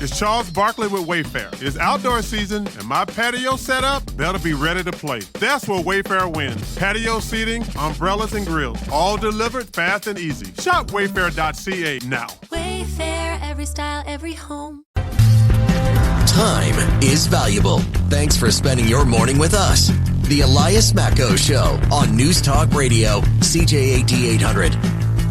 It's Charles Barkley with Wayfair. It's outdoor season, and my patio setup better be ready to play. That's where Wayfair wins. Patio seating, umbrellas, and grills, all delivered fast and easy. Shop wayfair.ca now. Wayfair, every style, every home. Time is valuable. Thanks for spending your morning with us. The Elias Macko Show on News Talk Radio, CJAD 800.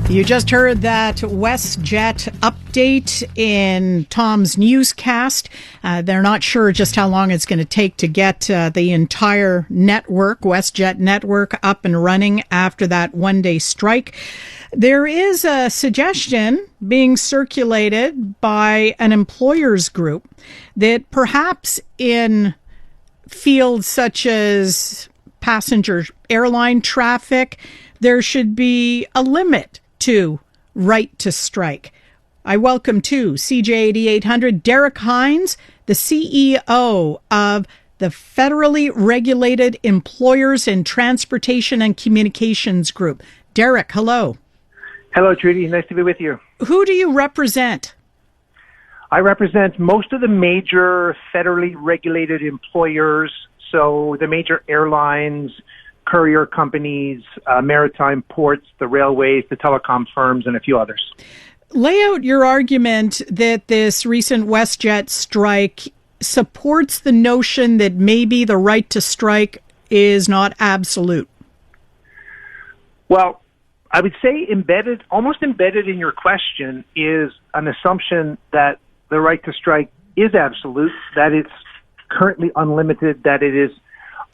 You just heard that WestJet update in Tom's newscast. They're not sure just how long it's going to take to get the entire network, WestJet network, up and running after that one-day strike. There is a suggestion being circulated by an employers group that perhaps in fields such as passenger airline traffic, there should be a limit to right to strike. I welcome to CJAD 800 Derrick Hynes, the CEO of the Federally Regulated Employers in Transportation and Communications Group. Derrick, hello. Hello, Trudy. Nice to be with you. Who do you represent? I represent most of the major federally regulated employers, so the major airlines, courier companies, maritime ports, the railways, the telecom firms, and a few others. Lay out your argument that this recent WestJet strike supports the notion that maybe the right to strike is not absolute. Well, I would say almost embedded in your question is an assumption that the right to strike is absolute, that it's currently unlimited, that it is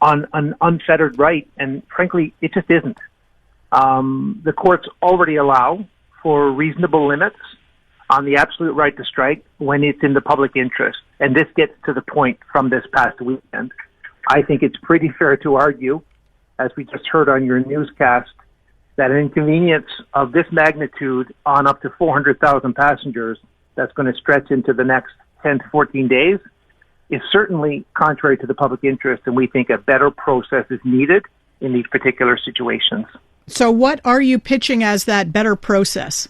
on an unfettered right, and frankly, it just isn't. The courts already allow for reasonable limits on the absolute right to strike when it's in the public interest, and this gets to the point from this past weekend. I think it's pretty fair to argue, as we just heard on your newscast, that an inconvenience of this magnitude on up to 400,000 passengers that's going to stretch into the next 10 to 14 days is certainly contrary to the public interest, and we think a better process is needed in these particular situations. So what are you pitching as that better process?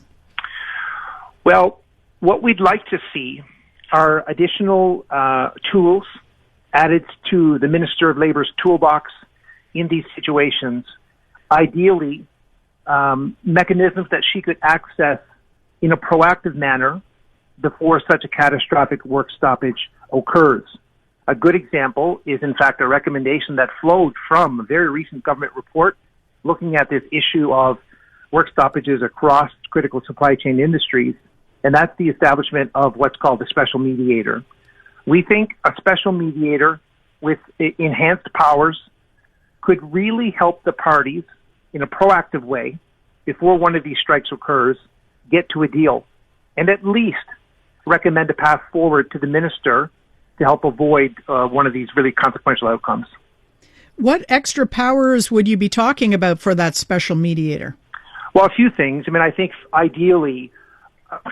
Well, what we'd like to see are additional tools added to the Minister of Labor's toolbox in these situations, ideally mechanisms that she could access in a proactive manner before such a catastrophic work stoppage occurs. A good example is, in fact, a recommendation that flowed from a very recent government report looking at this issue of work stoppages across critical supply chain industries, and that's the establishment of what's called a special mediator. We think a special mediator with enhanced powers could really help the parties in a proactive way before one of these strikes occurs, get to a deal, and at least recommend a path forward to the minister to help avoid one of these really consequential outcomes. What extra powers would you be talking about for that special mediator? Well, a few things. I mean, I think ideally,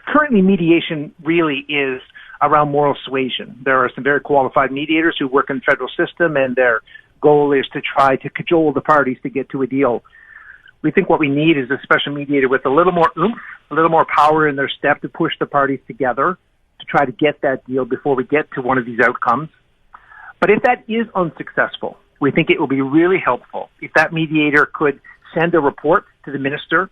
currently mediation really is around moral suasion. There are some very qualified mediators who work in the federal system, and their goal is to try to cajole the parties to get to a deal. We think what we need is a special mediator with a little more oomph, a little more power in their step to push the parties together to try to get that deal before we get to one of these outcomes. But if that is unsuccessful, we think it will be really helpful if that mediator could send a report to the minister,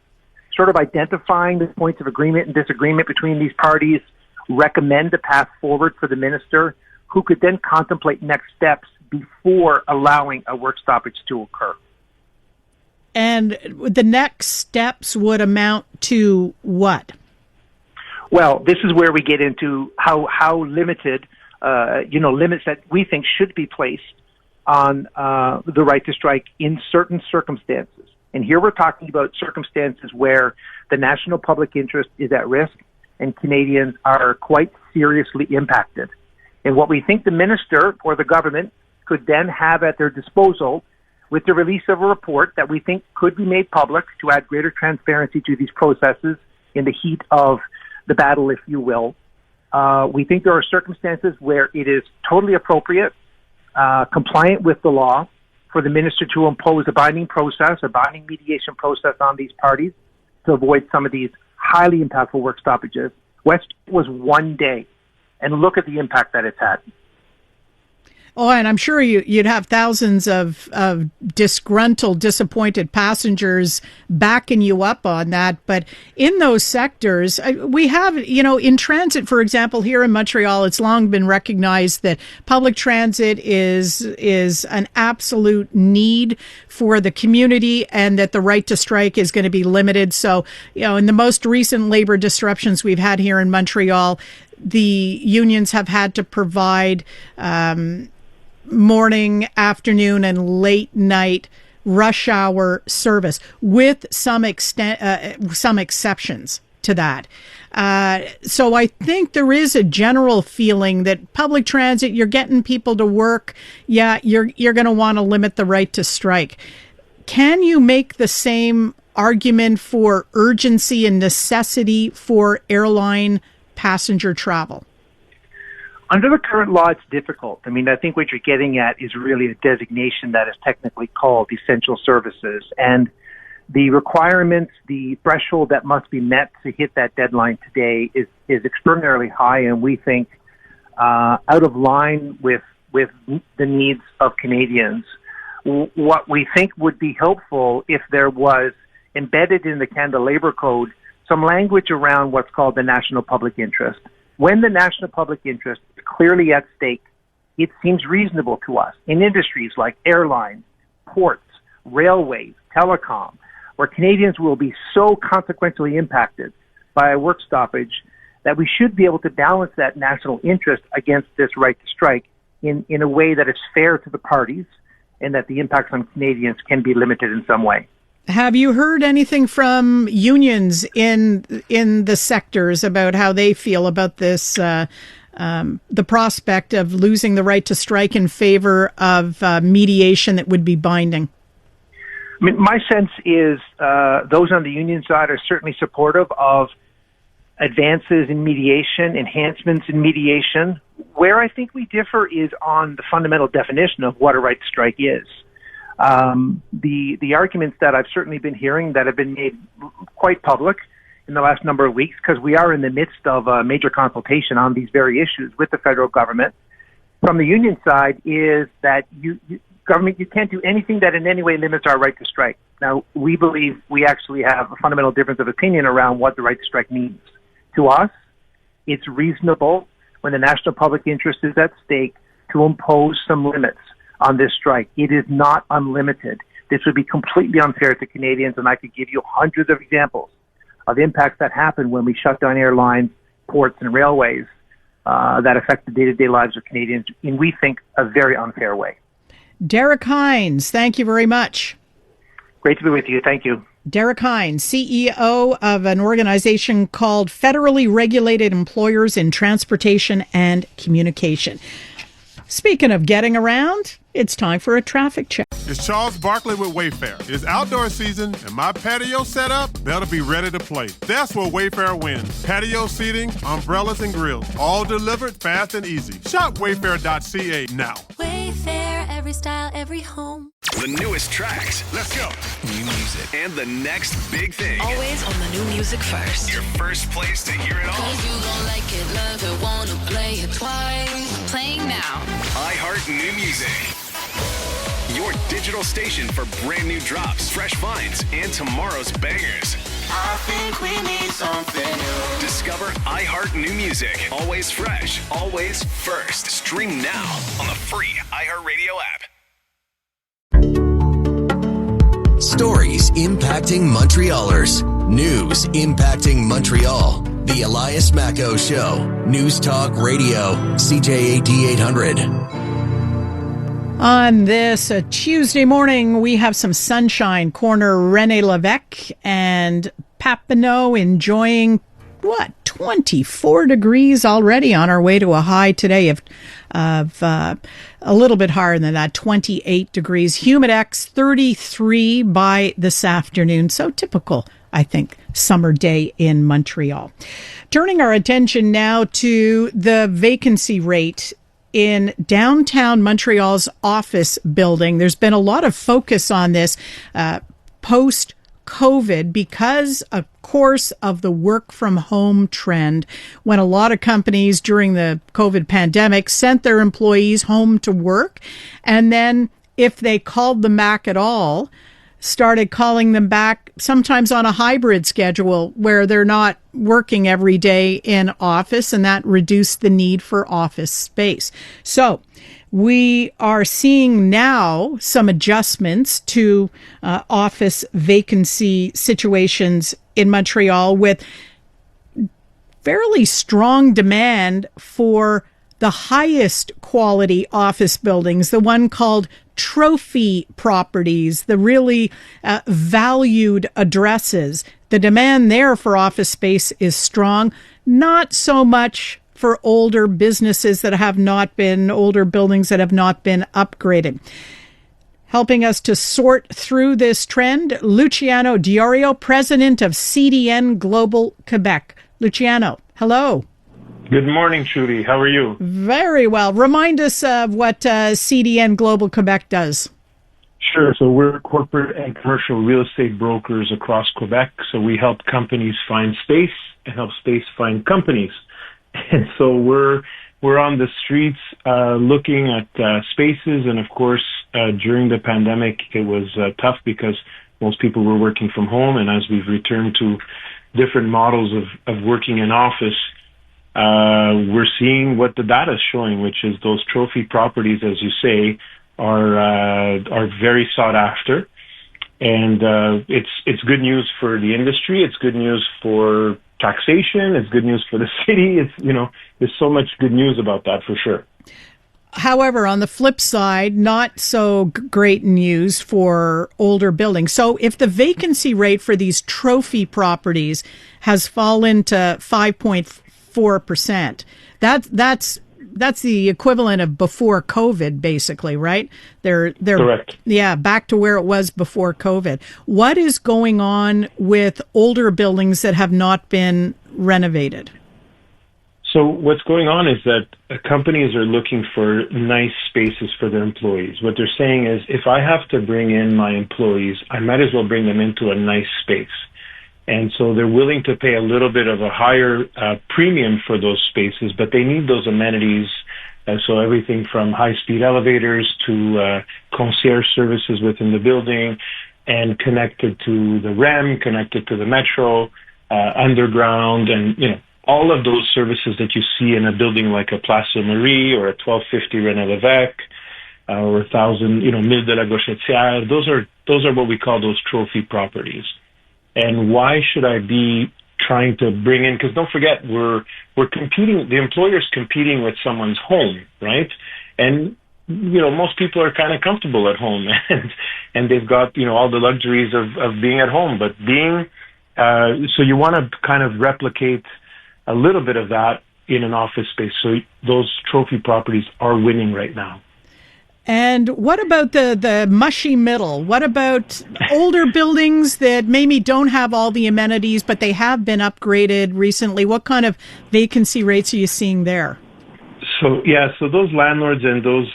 sort of identifying the points of agreement and disagreement between these parties, recommend a path forward for the minister, who could then contemplate next steps before allowing a work stoppage to occur. And the next steps would amount to what? Well, this is where we get into how limited, limits that we think should be placed on the right to strike in certain circumstances. And here we're talking about circumstances where the national public interest is at risk and Canadians are quite seriously impacted. And what we think the minister or the government could then have at their disposal with the release of a report that we think could be made public to add greater transparency to these processes in the heat of the battle, if you will. We think there are circumstances where it is totally appropriate, compliant with the law, for the minister to impose a binding process, a binding mediation process on these parties to avoid some of these highly impactful work stoppages. West was one day and look at the impact that it's had. Oh, and I'm sure you'd have thousands of disgruntled, disappointed passengers backing you up on that. But in those sectors, we have, in transit, for example, here in Montreal, it's long been recognized that public transit is an absolute need for the community and that the right to strike is going to be limited. So, in the most recent labor disruptions we've had here in Montreal, the unions have had to provide morning, afternoon, and late night rush hour service with some exceptions to that. So I think there is a general feeling that public transit, you're getting people to work. Yeah, you're going to want to limit the right to strike. Can you make the same argument for urgency and necessity for airline passenger travel? Under the current law, it's difficult. I think what you're getting at is really a designation that is technically called essential services. And the requirements, the threshold that must be met to hit that deadline today is extraordinarily high, and we think out of line with the needs of Canadians. What we think would be helpful if there was embedded in the Canada Labour Code some language around what's called the national public interest. When the national public interest is clearly at stake, it seems reasonable to us in industries like airlines, ports, railways, telecom, where Canadians will be so consequentially impacted by a work stoppage that we should be able to balance that national interest against this right to strike in a way that is fair to the parties and that the impacts on Canadians can be limited in some way. Have you heard anything from unions in the sectors about how they feel about this, the prospect of losing the right to strike in favor of mediation that would be binding? My sense is those on the union side are certainly supportive of advances in mediation, enhancements in mediation. Where I think we differ is on the fundamental definition of what a right to strike is. The arguments that I've certainly been hearing that have been made quite public in the last number of weeks, because we are in the midst of a major consultation on these very issues with the federal government, from the union side, is that government, you can't do anything that in any way limits our right to strike. Now, we believe we actually have a fundamental difference of opinion around what the right to strike means. To us, it's reasonable when the national public interest is at stake to impose some limits on this strike. It is not unlimited. This would be completely unfair to Canadians, and I could give you hundreds of examples of impacts that happen when we shut down airlines, ports, and railways that affect the day-to-day lives of Canadians in, we think, a very unfair way. Derrick Hynes, thank you very much. Great to be with you. Thank you. Derrick Hynes, CEO of an organization called Federally Regulated Employers in Transportation and Communication. Speaking of getting around, it's time for a traffic check. It's Charles Barkley with Wayfair. It's outdoor season, and my patio set up, they'll be ready to play. That's where Wayfair wins. Patio seating, umbrellas, and grills, all delivered fast and easy. Shop wayfair.ca now. Wayfair, every style, every home. The newest tracks. Let's go. New music. And the next big thing. Always on the new music first. Your first place to hear it all. 'Cause you gon' like it, love it, wanna play it twice. Playing now. iHeart New Music. Your digital station for brand new drops, fresh finds, and tomorrow's bangers. I think we need something new. Discover iHeart New Music. Always fresh, always first. Stream now on the free iHeartRadio app. Stories impacting Montrealers. News impacting Montreal. The Elias Macco Show. News Talk Radio. CJAD 800. On this Tuesday morning, we have some sunshine. Corner René Lévesque and Papineau enjoying, 24 degrees already, on our way to a high today of a little bit higher than that, 28 degrees. Humidex 33 by this afternoon. So typical, I think, summer day in Montreal. Turning our attention now to the vacancy rate in downtown Montreal's office building. There's been a lot of focus on this post COVID, because, of course, of the work from home trend, when a lot of companies during the COVID pandemic sent their employees home to work, and then if they called them back at all, started calling them back sometimes on a hybrid schedule where they're not working every day in office, and that reduced the need for office space. So we are seeing now some adjustments to office vacancy situations in Montreal, with fairly strong demand for the highest quality office buildings, the one called trophy properties, the really valued addresses. The demand there for office space is strong, not so much for older businesses that have not been, older buildings that have not been upgraded. Helping us to sort through this trend, Luciano D'Iorio, president of CDNGLOBAL Quebec. Luciano, hello. Good morning, Trudy. How are you? Very well. Remind us of what CDNGLOBAL Quebec does. Sure. So we're corporate and commercial real estate brokers across Quebec. So we help companies find space and help space find companies. And so we're on the streets looking at spaces. And of course, during the pandemic, it was tough because most people were working from home. And as we've returned to different models of working in office, we're seeing what the data is showing, which is those trophy properties, as you say, are very sought after. And it's good news for the industry. It's good news for taxation. It's good news for the city. There's so much good news about that for sure. However, on the flip side, not so great news for older buildings. So if the vacancy rate for these trophy properties has fallen to 5.4%, that's the equivalent of before COVID, basically, right? They're correct. Yeah, back to where it was before COVID. What is going on with older buildings that have not been renovated? So what's going on is that companies are looking for nice spaces for their employees. What they're saying is, if I have to bring in my employees, I might as well bring them into a nice space. And so they're willing to pay a little bit of a higher premium for those spaces, but they need those amenities. So everything from high-speed elevators to concierge services within the building, and connected to the REM, connected to the metro, underground, and all of those services that you see in a building like a Place Marie or a 1250 René Lévesque or 1000, Mille de la Gauchetière. Those are what we call those trophy properties. And why should I be trying to bring in? Because don't forget, we're competing. The employer's competing with someone's home, right? And most people are kind of comfortable at home, and they've got all the luxuries of being at home. But so you want to kind of replicate a little bit of that in an office space. So those trophy properties are winning right now. And what about the mushy middle? What about older buildings that maybe don't have all the amenities, but they have been upgraded recently? What kind of vacancy rates are you seeing there? So those landlords and those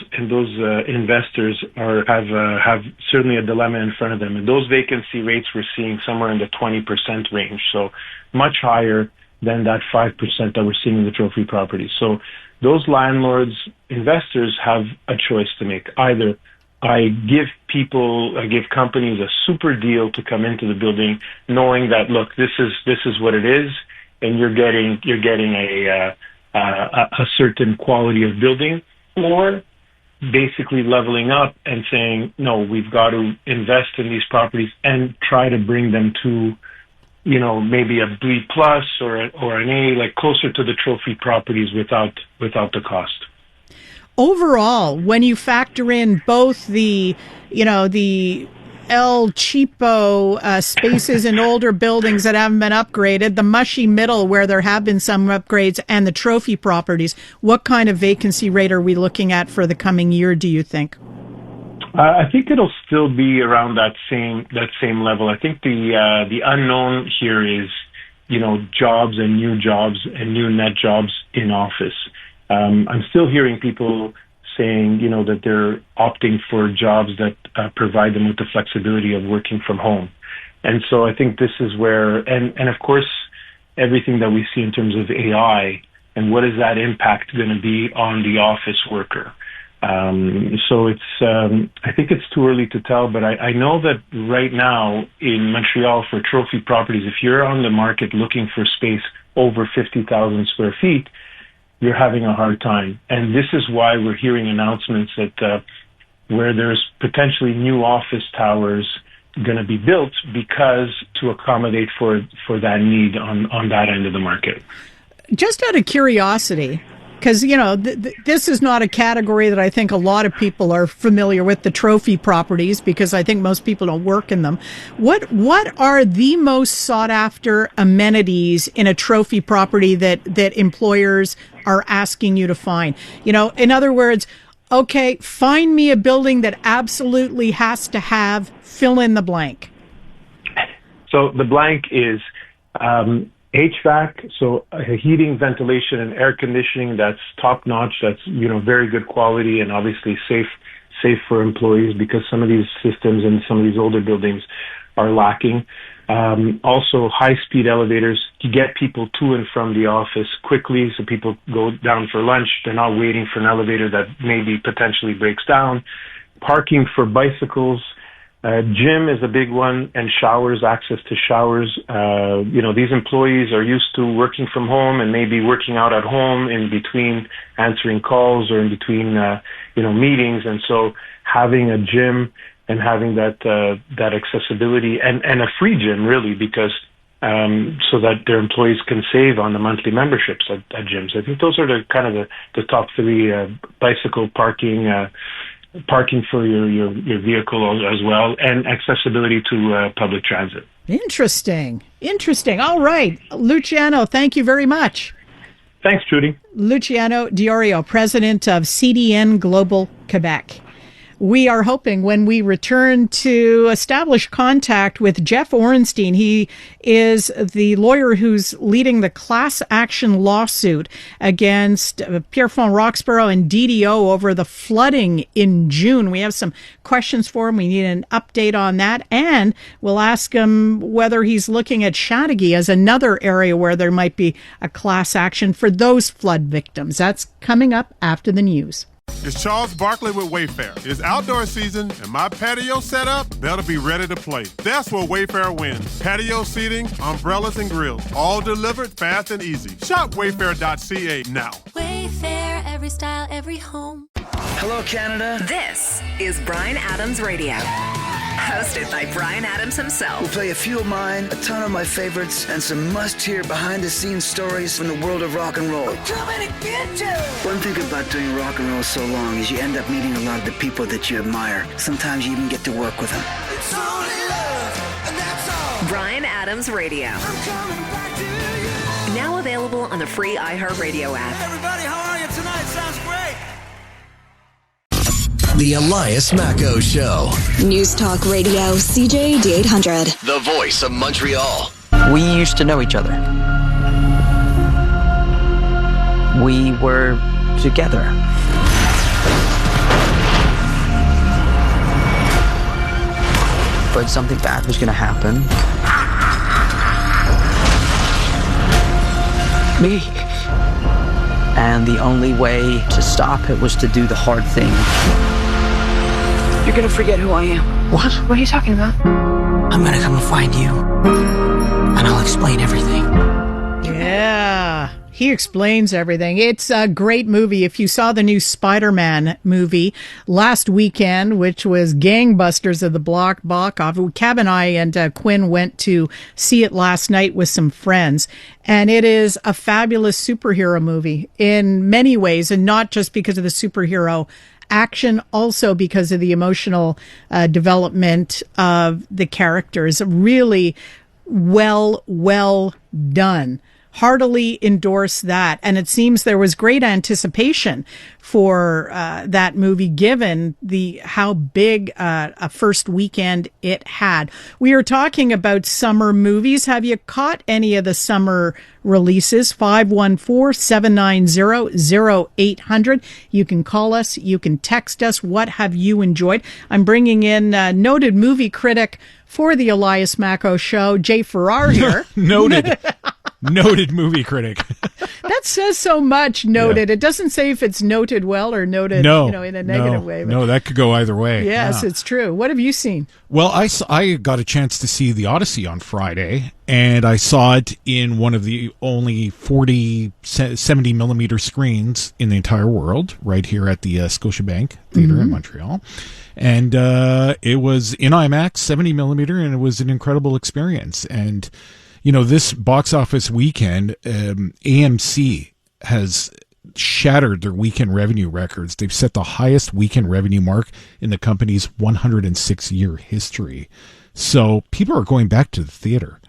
investors have certainly a dilemma in front of them. And those vacancy rates we're seeing somewhere in the 20% range, so much higher than that 5% that we're seeing in the trophy properties. So those landlords, investors have a choice to make. Either I give companies a super deal to come into the building, knowing that, look, this is what it is, and you're getting a certain quality of building, or basically leveling up and saying, no, we've got to invest in these properties and try to bring them to maybe a B plus or an A, like closer to the trophy properties without the cost. Overall, when you factor in both the El Cheapo spaces in older buildings that haven't been upgraded, the mushy middle where there have been some upgrades, and the trophy properties, what kind of vacancy rate are we looking at for the coming year, do you think? I think it'll still be around that same level. I think the unknown here is, jobs and new net jobs in office. I'm still hearing people saying, that they're opting for jobs that provide them with the flexibility of working from home. And so I think this is where, and of course, everything that we see in terms of AI and what is that impact going to be on the office worker. So it's, I think it's too early to tell, but I know that right now in Montreal for trophy properties, if you're on the market looking for space over 50,000 square feet, you're having a hard time. And this is why we're hearing announcements that where there's potentially new office towers going to be built because to accommodate for that need on that end of the market. Just out of curiosity, because, you know, this is not a category that I think a lot of people are familiar with, the trophy properties, because I think most people don't work in them. What are the most sought after amenities in a trophy property that employers are asking you to find? You know, in other words, okay, find me a building that absolutely has to have fill in the blank. So the blank is HVAC, so heating, ventilation, and air conditioning. That's top notch. That's, you know, very good quality and obviously safe for employees because some of these systems in some of these older buildings are lacking. Also, high-speed elevators to get people to and from the office quickly, so people go down for lunch. They're not waiting for an elevator that maybe potentially breaks down. Parking for bicycles. Gym is a big one, and showers, access to showers. You know, these employees are used to working from home and maybe working out at home in between answering calls or in between, meetings. And so having a gym and having that accessibility and a free gym, really, because so that their employees can save on the monthly memberships at gyms. I think those are the top three: bicycle parking, parking for your vehicle as well, and accessibility to public transit. Interesting. All right. Luciano, thank you very much. Thanks, Trudy. Luciano D'Iorio, president of CDNGLOBAL Quebec. We are hoping when we return to establish contact with Jeff Orenstein. He is the lawyer who's leading the class action lawsuit against Pierrefonds Roxborough and DDO over the flooding in June. We have some questions for him. We need an update on that. And we'll ask him whether he's looking at Chateauguay as another area where there might be a class action for those flood victims. That's coming up after the news. It's Charles Barkley with Wayfair. It's outdoor season, and my patio setup, they'll be ready to play. That's where Wayfair wins. Patio seating, umbrellas, and grills, all delivered fast and easy. Shop wayfair.ca now. Wayfair, every style, every home. Hello, Canada. This is Bryan Adams Radio, hosted by Bryan Adams himself. We'll play a few of mine, a ton of my favorites, and some must-hear behind-the-scenes stories from the world of rock and roll. I'm coming to get you! One thing about doing rock and roll so long is you end up meeting a lot of the people that you admire. Sometimes you even get to work with them. It's only love, and that's all. Bryan Adams Radio. I'm coming back to you. Now available on the free iHeartRadio app. Hey everybody, how are you tonight? Sounds great. The Elias Macco Show. News Talk Radio, CJAD 800. The voice of Montreal. We used to know each other. We were together. But something bad was going to happen. Me. And the only way to stop it was to do the hard thing. You're gonna forget who I am. What? What are you talking about? I'm gonna come and find you. And I'll explain everything. Yeah, he explains everything. It's a great movie. If you saw the new Spider-Man movie last weekend, which was gangbusters of the block off, Cab and I and Quinn went to see it last night with some friends. And it is a fabulous superhero movie in many ways, and not just because of the superhero action, also because of the emotional development of the characters. Really well done heartily endorse that. And it seems there was great anticipation for that movie, given how big a first weekend it had. We are talking about summer movies. Have you caught any of the summer releases? 514-790-0800. You can call us. You can text us. What have you enjoyed? I'm bringing in noted movie critic for the Elias Macco Show, Jay Farrar here. Noted movie critic. That says so much, noted. Yeah. It doesn't say if it's noted well or noted in a negative way. But no, that could go either way. Yes, yeah. It's true. What have you seen? Well, I got a chance to see The Odyssey on Friday, and I saw it in one of the only 70 millimeter screens in the entire world, right here at the Scotiabank Theatre in Montreal. And it was in IMAX, 70 millimeter, and it was an incredible experience. And this box office weekend, AMC has shattered their weekend revenue records. They've set the highest weekend revenue mark in the company's 106-year history. So people are going back to the theater.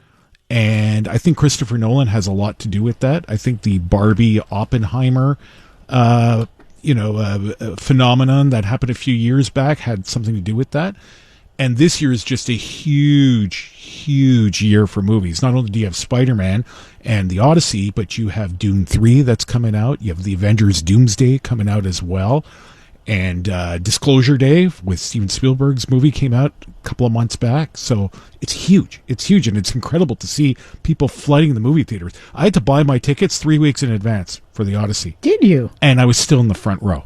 And I think Christopher Nolan has a lot to do with that. I think the Barbie Oppenheimer phenomenon that happened a few years back had something to do with that. And this year is just a huge year for movies. Not only do you have Spider-Man and The Odyssey, but you have Dune 3 that's coming out. You have the Avengers Doomsday coming out as well. And Disclosure Day with Steven Spielberg's movie came out a couple of months back. So it's huge. It's huge, and it's incredible to see people flooding the movie theaters. I had to buy my tickets 3 weeks in advance for The Odyssey. Did you? And I was still in the front row.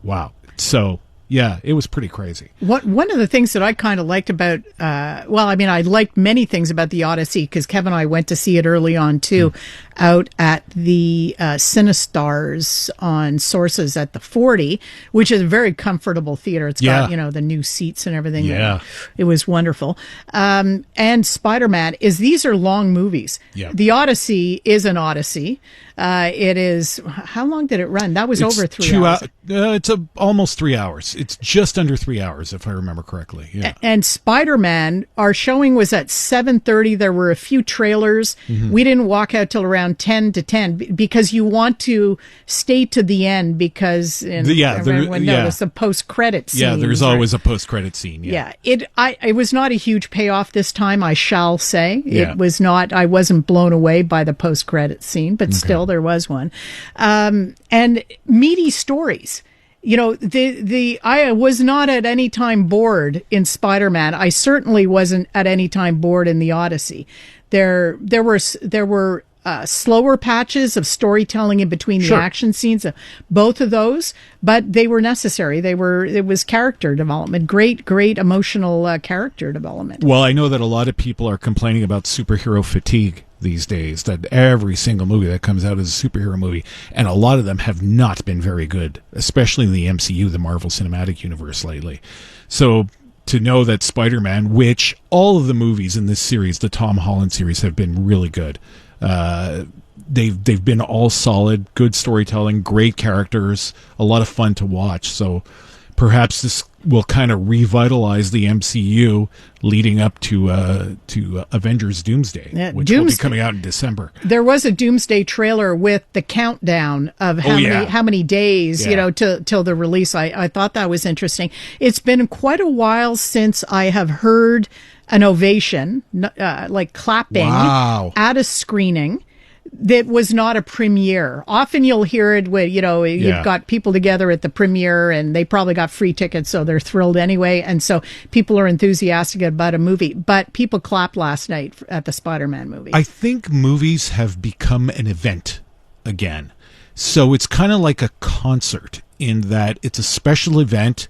Wow. So... yeah, it was pretty crazy. One of the things that I kind of liked about, I liked many things about The Odyssey, because Kevin and I went to see it early on too, out at the Cinestars on Sources at the 40, which is a very comfortable theater. It's got, the new seats and everything. Yeah. It was wonderful. And Spider-Man these are long movies. Yeah. The Odyssey is an Odyssey. It is, how long did it run? That was over 3 hours. It's almost 3 hours. It's just under 3 hours, if I remember correctly. Yeah. And Spider-Man, our showing was at 7:30. There were a few trailers. We didn't walk out till around 10 to 10 because you want to stay to the end because everyone knows the post-credit scene. Yeah, there's always a post-credit scene. Yeah. It was not a huge payoff this time, I shall say. Yeah. It was not, I wasn't blown away by the post-credit scene, but still there was one. And meaty stories. I was not at any time bored in Spider-Man. I certainly wasn't at any time bored in The Odyssey. There were slower patches of storytelling in between the action scenes, both of those, but they were necessary. It was character development, great emotional character development. Well, I know that a lot of people are complaining about superhero fatigue these days, that every single movie that comes out is a superhero movie, and a lot of them have not been very good, especially in the MCU, the Marvel Cinematic Universe, lately. So to know that Spider-Man, which all of the movies in this series, the Tom Holland series, have been really good. They've been all solid, good storytelling, great characters, a lot of fun to watch. So perhaps this will kind of revitalize the MCU leading up to Avengers Doomsday, which will be coming out in December. There was a Doomsday trailer with the countdown of how many days, till the release. I thought that was interesting. It's been quite a while since I have heard an ovation, like clapping at a screening that was not a premiere. Often you'll hear it with, you've got people together at the premiere and they probably got free tickets, so they're thrilled anyway. And so people are enthusiastic about a movie. But people clapped last night at the Spider-Man movie. I think movies have become an event again. So it's kind of like a concert in that it's a special event.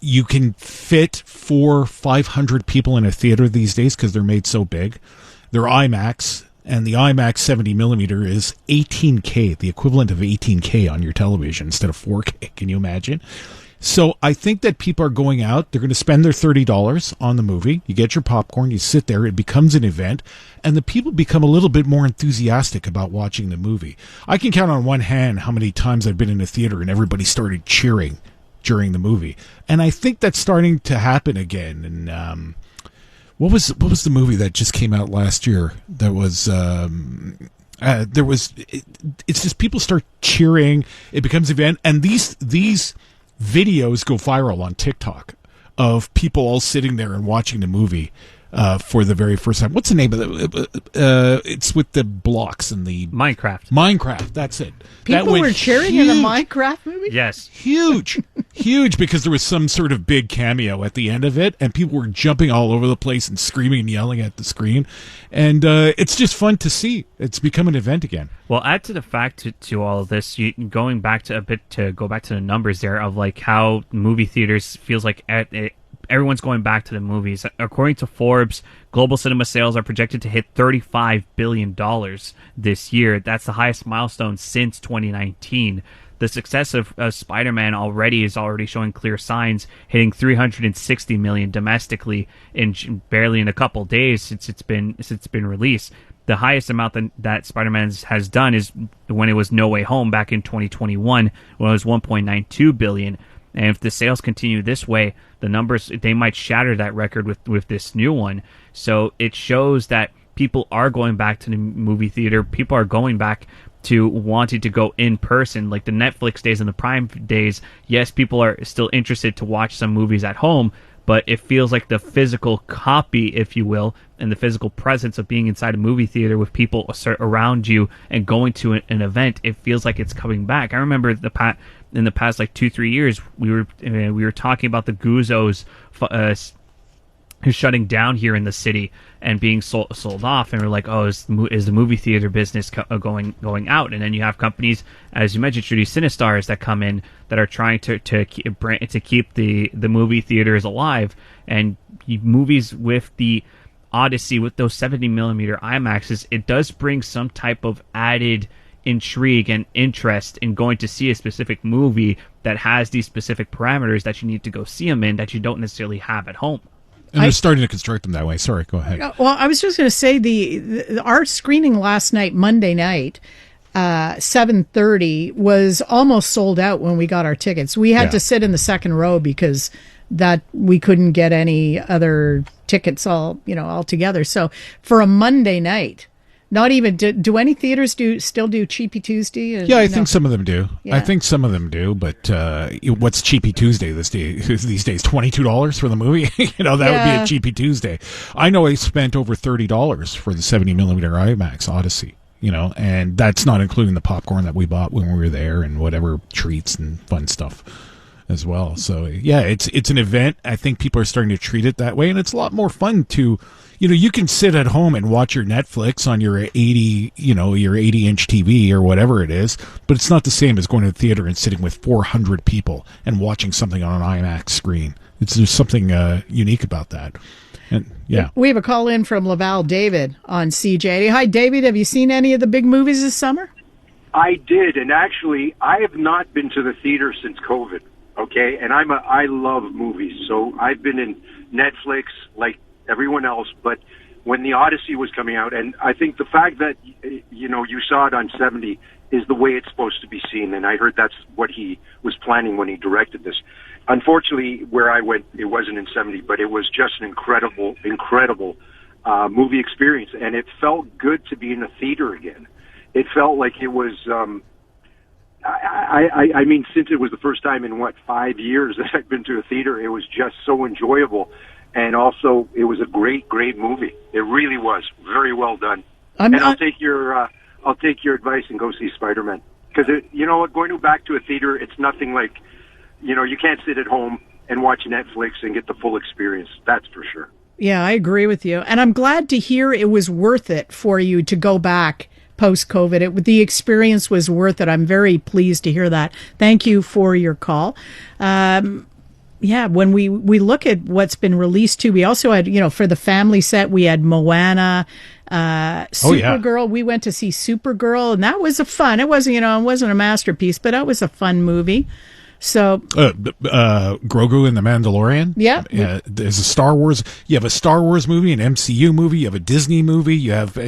You can fit 400 or 500 people in a theater these days because they're made so big. They're IMAX. And the IMAX 70 millimeter is 18K, the equivalent of 18K on your television instead of 4K. Can you imagine? So I think that people are going out. They're going to spend their $30 on the movie. You get your popcorn. You sit there. It becomes an event. And the people become a little bit more enthusiastic about watching the movie. I can count on one hand how many times I've been in a theater and everybody started cheering during the movie. And I think that's starting to happen again. And What was the movie that just came out last year? That was it's just people start cheering. It becomes an event, and these videos go viral on TikTok of people all sitting there and watching the movie for the very first time. What's the name of it? It's with the blocks and the Minecraft. That's it. People were cheering in the Minecraft movie? Yes. Huge because there was some sort of big cameo at the end of it, and people were jumping all over the place and screaming and yelling at the screen. And it's just fun to see. It's become an event again. Well, add to the fact to all of this, going back to the numbers there of like how movie theaters feels like everyone's going back to the movies. According to Forbes, global cinema sales are projected to hit $35 billion this year. That's the highest milestone since 2019. The success of Spider-Man is already showing clear signs, hitting $360 million domestically barely in a couple days since it's been released. The highest amount that Spider-Man has done is when it was No Way Home back in 2021, when it was $1.92 billion. And if the sales continue this way, the numbers, they might shatter that record with this new one. So it shows that people are going back to the movie theater. People are going back to wanting to go in person, like the Netflix days and the Prime days. Yes, people are still interested to watch some movies at home, but it feels like the physical copy, if you will, and the physical presence of being inside a movie theater with people around you and going to an event, it feels like it's coming back. I remember in the past like 2-3 years, we were talking about the Guzos who's shutting down here in the city and being sold off, and we're like, oh, is the movie theater business going out? And then you have companies, as you mentioned, Trudy, Cinestars that come in that are trying to keep the movie theaters alive, and movies with the Odyssey, with those 70mm IMAXs, it does bring some type of added intrigue and interest in going to see a specific movie that has these specific parameters that you need to go see them in that you don't necessarily have at home. And they're starting to construct them that way. Sorry, go ahead. Well, I was just going to say our screening last night, Monday night, 7:30, was almost sold out when we got our tickets. We had to sit in the second row because that we couldn't get any other tickets all together. So for a Monday night, not even do any theaters still do Cheapy Tuesday? Yeah, I think some of them do. Yeah. I think some of them do, but what's Cheapy Tuesday these days? $22 for the movie? That would be a Cheapy Tuesday. I know I spent over $30 for the 70mm IMAX Odyssey, and that's not including the popcorn that we bought when we were there and whatever treats and fun stuff as well. So yeah, it's an event. I think people are starting to treat it that way, and it's a lot more fun to, you can sit at home and watch your Netflix on your 80-inch TV or whatever it is, but it's not the same as going to the theater and sitting with 400 people and watching something on an IMAX screen. There's something unique about that. And yeah, we have a call in from Laval, David on CJAD. Hi, David. Have you seen any of the big movies this summer? I did, and actually, I have not been to the theater since COVID. Okay, and I love movies, so I've been in Netflix like everyone else. But when the Odyssey was coming out, and I think the fact that you saw it on 70 is the way it's supposed to be seen, and I heard that's what he was planning when he directed this. Unfortunately, where I went, it wasn't in 70, but it was just an incredible movie experience, and it felt good to be in a theater again. It felt like it was. I mean, since it was the first time in 5 years that I've been to a theater, it was just so enjoyable, and also it was a great movie. It really was very well done. I'll take your advice and go see Spider-Man, because going back to a theater, it's nothing like, you can't sit at home and watch Netflix and get the full experience. That's for sure. Yeah, I agree with you, and I'm glad to hear it was worth it for you to go back post-COVID. The experience was worth it. I'm very pleased to hear that. Thank you for your call. When we look at what's been released too, we also had, for the family set, we had Moana, Supergirl. We went to see Supergirl, and that was fun. It wasn't, it wasn't a masterpiece, but that was a fun movie. So Grogu and the Mandalorian. Yeah. There's a Star Wars. You have a Star Wars movie, an MCU movie. You have a Disney movie. You have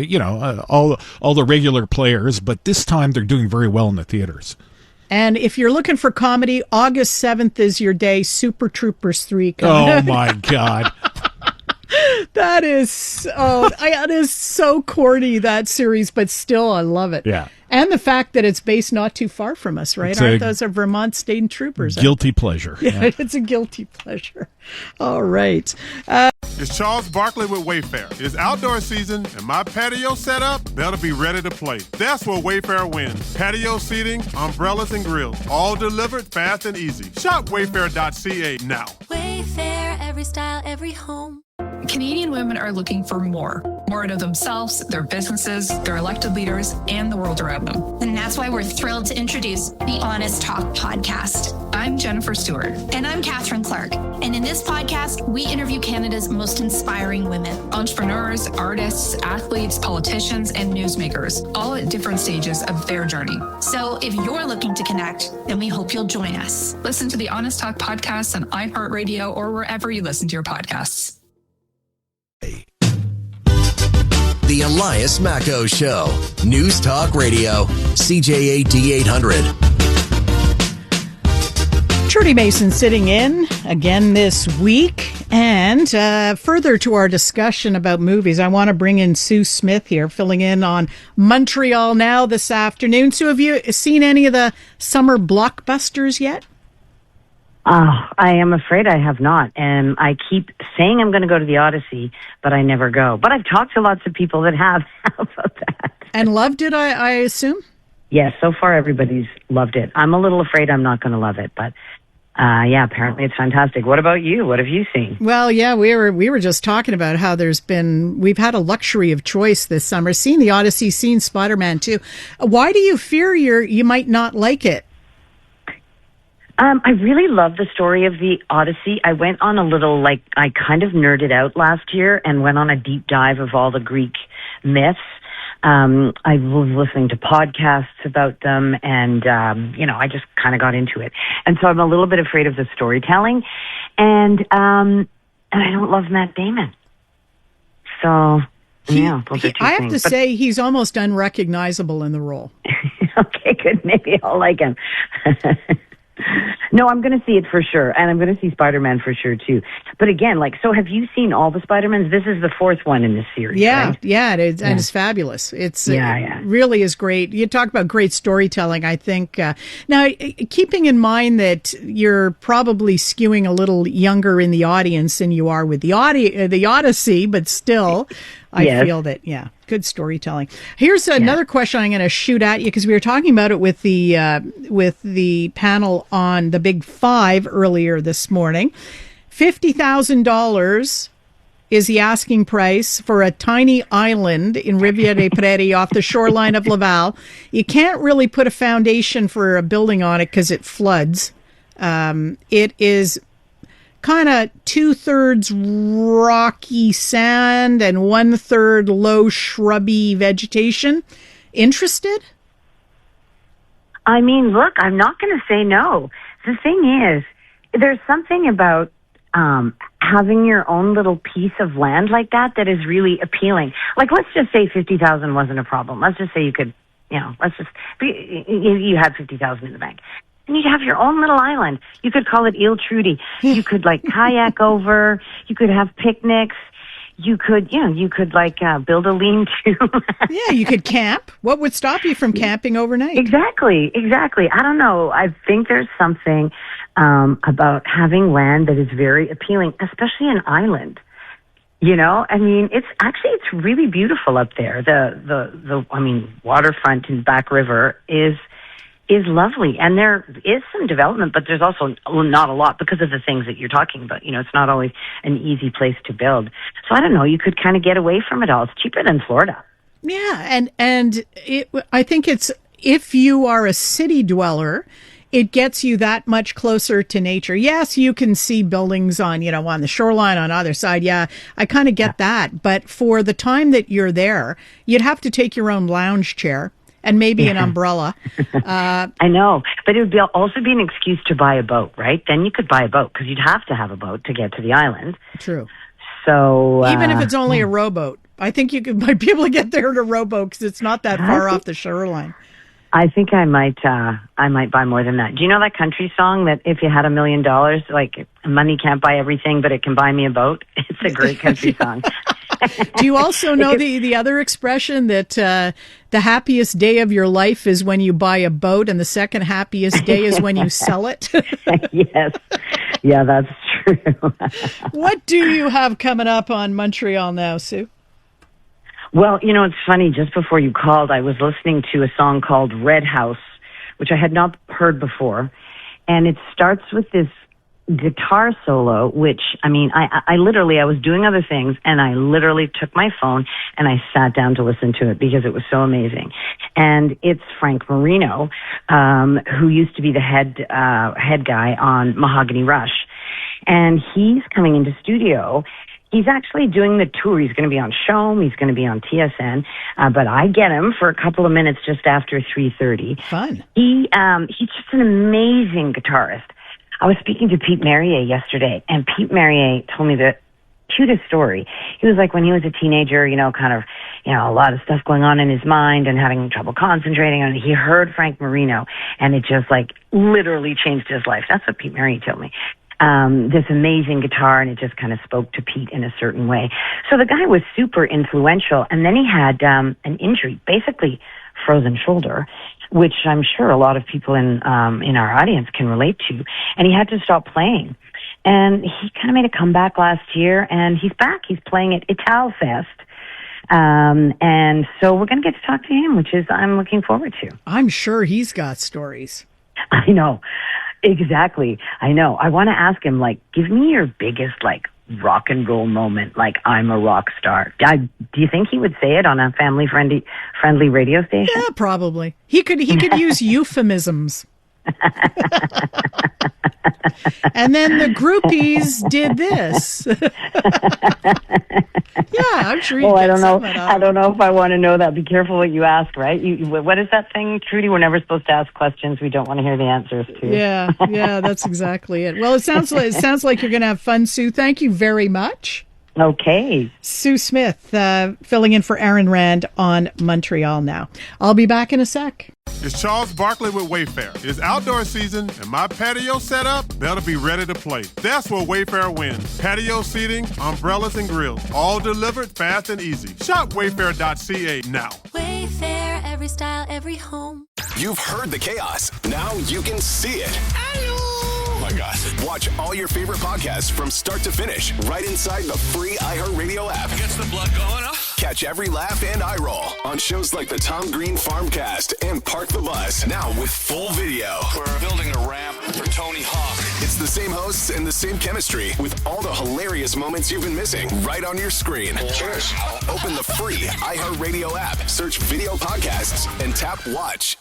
all the regular players. But this time they're doing very well in the theaters. And if you're looking for comedy, August 7th is your day. Super Troopers 3 coming. Oh my God. That is it is so corny, that series, but still I love it. Yeah. And the fact that it's based not too far from us, right? Aren't those are Vermont State Troopers? Guilty pleasure. Yeah, it's a guilty pleasure. All right. It's Charles Barkley with Wayfair. It's outdoor season, and my patio set up, they'll be ready to play. That's where Wayfair wins. Patio seating, umbrellas, and grills, all delivered fast and easy. Shop wayfair.ca now. Wayfair, every style, every home. Canadian women are looking for more out of themselves, their businesses, their elected leaders, and the world around them. And that's why we're thrilled to introduce the Honest Talk podcast. I'm Jennifer Stewart. And I'm Catherine Clark. And in this podcast, we interview Canada's most inspiring women. Entrepreneurs, artists, athletes, politicians, and newsmakers, all at different stages of their journey. So if you're looking to connect, then we hope you'll join us. Listen to the Honest Talk podcast on iHeartRadio or wherever you listen to your podcasts. The Elias Macco Show. News Talk Radio. CJAD 800. Trudy Mason sitting in again this week. And further to our discussion about movies, I want to bring in Sue Smith here, filling in on Montreal Now this afternoon. Sue, have you seen any of the summer blockbusters yet? I am afraid I have not. And I keep saying I'm going to go to the Odyssey, but I never go. But I've talked to lots of people that have about that. And loved it, I assume? Yes, so far everybody's loved it. I'm a little afraid I'm not going to love it, but yeah, apparently it's fantastic. What about you? What have you seen? Well, yeah, we were just talking about how we've had a luxury of choice this summer. Seen the Odyssey, seen Spider-Man 2. Why do you fear you might not like it? I really love the story of the Odyssey. I went on a little, I kind of nerded out last year and went on a deep dive of all the Greek myths. I was listening to podcasts about them and, I just kind of got into it. And so I'm a little bit afraid of the storytelling. And I don't love Matt Damon. So, yeah, those are two I have things. to say he's almost unrecognizable in the role. Okay, good. Maybe I'll like him. No, I'm going to see it for sure. And I'm going to see Spider-Man for sure, too. But again, so have you seen all the Spider-Mans? This is the fourth one in this series, Yeah, right? yeah, it is, and it's fabulous. It really is great. You talk about great storytelling, I think. Now, keeping in mind that you're probably skewing a little younger in the audience than you are with the Odyssey, but still, I feel that, good storytelling. Here's another question I'm going to shoot at you, because we were talking about it with the panel on the Big Five earlier this morning. $50,000 is the asking price for a tiny island in Riviera des Prairies off the shoreline of Laval. You can't really put a foundation for a building on it because it floods. It is kind of 2/3 rocky sand and 1/3 low shrubby vegetation. Interested? I mean, look, I'm not going to say no. The thing is, there's something about having your own little piece of land like that is really appealing. Let's just say 50,000 wasn't a problem. Let's just say you could, you had 50,000 in the bank. And you'd have your own little island. You could call it Ile Trudy. You could kayak over. You could have picnics. You could, build a lean-to. Yeah, you could camp. What would stop you from camping overnight? Exactly. I don't know. I think there's something about having land that is very appealing, especially an island. It's really beautiful up there. The waterfront in Back River is lovely. And there is some development, but there's also not a lot because of the things that you're talking about. It's not always an easy place to build. So I don't know, you could kind of get away from it all. It's cheaper than Florida. Yeah. And I think it's, if you are a city dweller, it gets you that much closer to nature. Yes, you can see buildings on the shoreline on either side. Yeah, I kind of get that. But for the time that you're there, you'd have to take your own lounge chair and maybe an umbrella. I know, but it would also be an excuse to buy a boat, right? Then you could buy a boat because you'd have to have a boat to get to the island. True. So even if it's only a rowboat, I think you might be able to get there in a rowboat because it's not that far off the shoreline. I think I might buy more than that. Do you know that country song that if you had $1 million, like money can't buy everything, but it can buy me a boat? It's a great country song. Do you also know the other expression that the happiest day of your life is when you buy a boat and the second happiest day is when you sell it? Yes. Yeah, that's true. What do you have coming up on Montreal Now, Sue? Well, you know, it's funny. Just before you called, I was listening to a song called Red House, which I had not heard before. And it starts with this guitar solo, which, I mean, I literally, I was doing other things and I literally took my phone and I sat down to listen to it because it was so amazing. And it's Frank Marino, who used to be the head guy on Mahogany Rush. And he's coming into studio. He's actually doing the tour. He's going to be on Showme. He's going to be on TSN. But I get him for a couple of minutes just after 3:30. Fun. He's just an amazing guitarist. I was speaking to Pete Marier yesterday, and Pete Marier told me the cutest story. He was like, when he was a teenager, you know, kind of, you know, a lot of stuff going on in his mind and having trouble concentrating. And he heard Frank Marino, and it just like literally changed his life. That's what Pete Marier told me. This amazing guitar, and it just kind of spoke to Pete in a certain way. So the guy was super influential, and then he had an injury, basically frozen shoulder, which I'm sure a lot of people in our audience can relate to, and he had to stop playing. And he kind of made a comeback last year, and he's back. He's playing at Italfest. And so we're going to get to talk to him, which is I'm looking forward to. I'm sure he's got stories. I know. Exactly. I know. I want to ask him, like, give me your biggest, like, rock and roll moment, like, I'm a rock star. Do you think he would say it on a family-friendly radio station? Yeah, probably. He could use euphemisms. And then the groupies did this. Yeah, I'm sure. Well, I don't know. I don't know if I want to know that. Be careful what you ask, right? What is that thing, Trudy? We're never supposed to ask questions we don't want to hear the answers to. Yeah, that's exactly it. Well, it sounds like you're going to have fun, Sue. Thank you very much. Okay. Sue Smith, filling in for Aaron Rand on Montreal Now. I'll be back in a sec. It's Charles Barkley with Wayfair. It's outdoor season, and my patio setup better be ready to play. That's where Wayfair wins. Patio seating, umbrellas, and grills, all delivered fast and easy. Shop wayfair.ca now. Wayfair, every style, every home. You've heard the chaos. Now you can see it. Oh my God. Watch all your favorite podcasts from start to finish right inside the free iHeartRadio app. Gets the blood going, huh? Catch every laugh and eye roll on shows like the Tom Green Farmcast and Park the Bus. Now with full video. We're building a ramp for Tony Hawk. It's the same hosts and the same chemistry with all the hilarious moments you've been missing right on your screen. Cheers. Open the free iHeartRadio app, search video podcasts, and tap watch.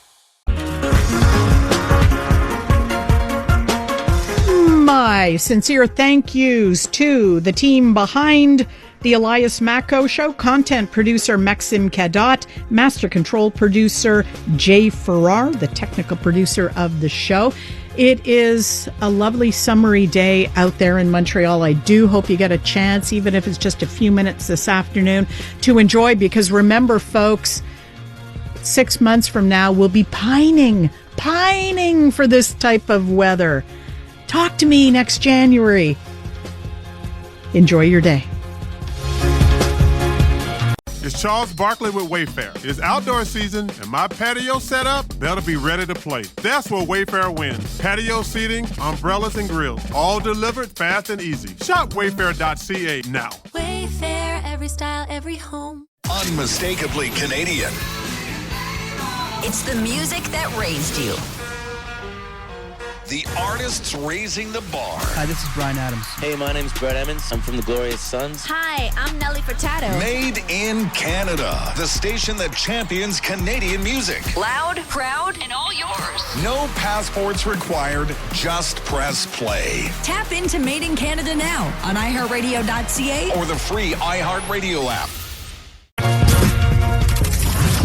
My sincere thank yous to the team behind the Elias Macco Show, content producer Maxim Cadot, master control producer Jay Farrar, the technical producer of the show. It is a lovely summery day out there in Montreal. I do hope you get a chance, even if it's just a few minutes this afternoon, to enjoy, because remember, folks, 6 months from now, we'll be pining for this type of weather. Talk to me next January. Enjoy your day. It's Charles Barkley with Wayfair. It's outdoor season, and my patio setup better be ready to play. That's where Wayfair wins. Patio seating, umbrellas, and grills, all delivered fast and easy. Shop wayfair.ca now. Wayfair, every style, every home. Unmistakably Canadian. It's the music that raised you. The artists raising the bar. Hi, this is Brian Adams. Hey, my name's Brett Emmons. I'm from the Glorious Sons. Hi, I'm Nelly Furtado. Made in Canada. The station that champions Canadian music. Loud, proud, and all yours. No passports required. Just press play. Tap into Made in Canada now on iHeartRadio.ca or the free iHeartRadio app.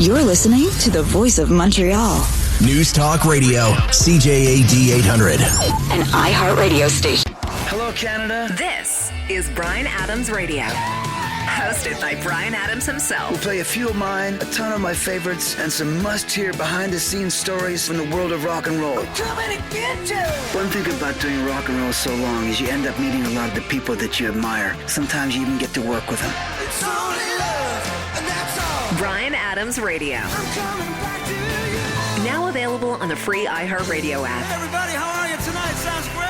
You're listening to the Voice of Montreal. News Talk Radio, CJAD 800. An iHeartRadio station. Hello, Canada. This is Brian Adams Radio. Hosted by Brian Adams himself. We'll play a few of mine, a ton of my favorites, and some must-hear behind-the-scenes stories from the world of rock and roll. One thing about doing rock and roll so long is you end up meeting a lot of the people that you admire. Sometimes you even get to work with them. Brian Adams Radio. Now available on the free iHeartRadio app. Everybody, how are you tonight? Sounds great.